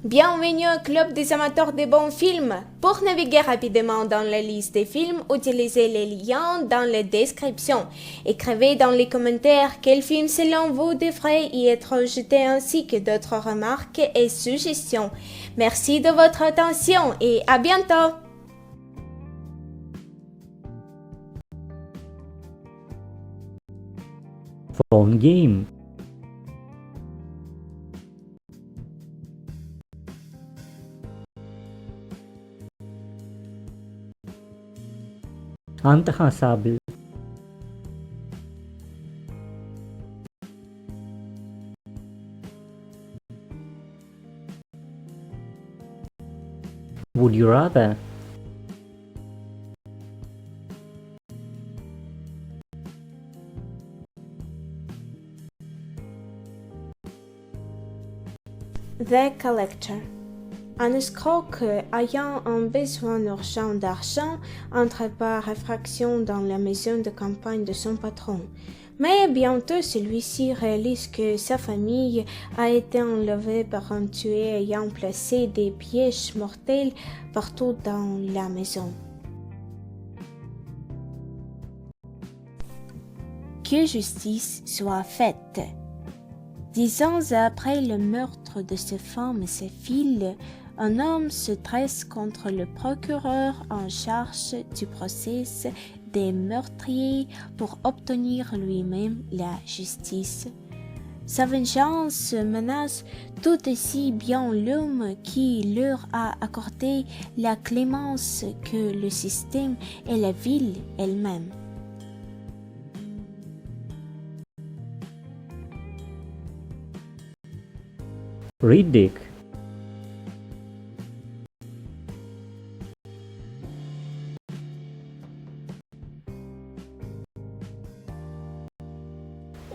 Bienvenue au club des amateurs de bons films. Pour naviguer rapidement dans la liste des films, utilisez les liens dans la description. Écrivez dans les commentaires quel film selon vous devrait y être rejeté ainsi que d'autres remarques et suggestions. Merci de votre attention et à bientôt. Phone game. Antahasabil. Would you rather? The Collector. Un escroc ayant un besoin urgent d'argent entre par effraction dans la maison de campagne de son patron. Mais bientôt celui-ci réalise que sa famille a été enlevée par un tueur ayant placé des pièges mortels partout dans la maison. Que justice soit faite. 10 ans après le meurtre de ses femmes et ses filles, un homme se dresse contre le procureur en charge du procès des meurtriers pour obtenir lui-même la justice. Sa vengeance menace tout aussi bien l'homme qui leur a accordé la clémence que le système et la ville elle-même. Riddick.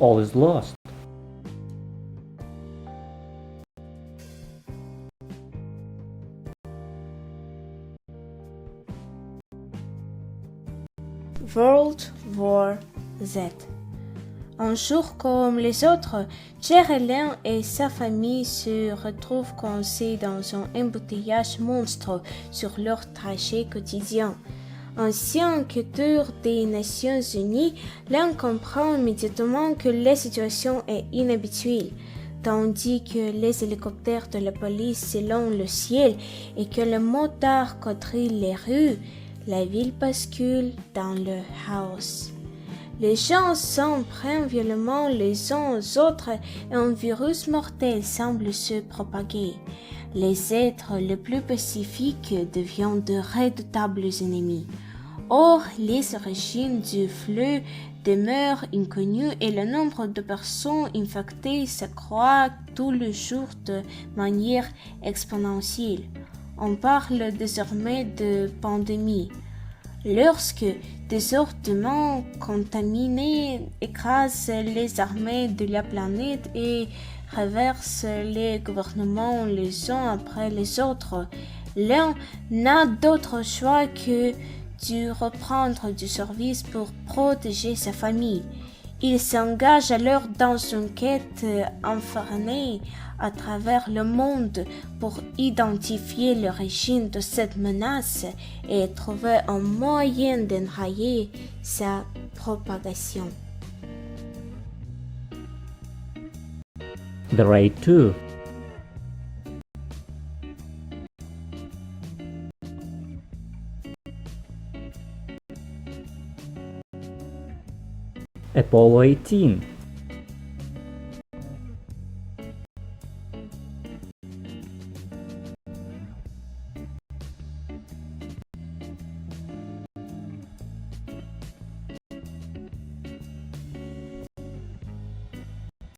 All is lost. World War Z. Un jour comme les autres, Geraldine et sa famille se retrouvent coincés dans un embouteillage monstre sur leur trajet quotidien. Ancien enquêteur des Nations Unies, l'un comprend immédiatement que la situation est inhabituelle, tandis que les hélicoptères de la police s'élèvent le ciel et que le motard quadrille les rues, la ville bascule dans le chaos. Les gens s'en prennent violemment les uns aux autres et un virus mortel semble se propager. Les êtres les plus pacifiques deviennent de redoutables ennemis. Or, les origines du flux demeurent inconnues et le nombre de personnes infectées s'accroît tous les jours de manière exponentielle. On parle désormais de pandémie. Lorsque des ordures contaminés écrasent les armées de la planète et renversent les gouvernements les uns après les autres, l'un n'a d'autre choix que de reprendre du service pour protéger sa famille. Il s'engage alors dans une quête infernale à travers le monde pour identifier l'origine de cette menace et trouver un moyen d'enrayer sa propagation. The Raid 2. Apollo 18.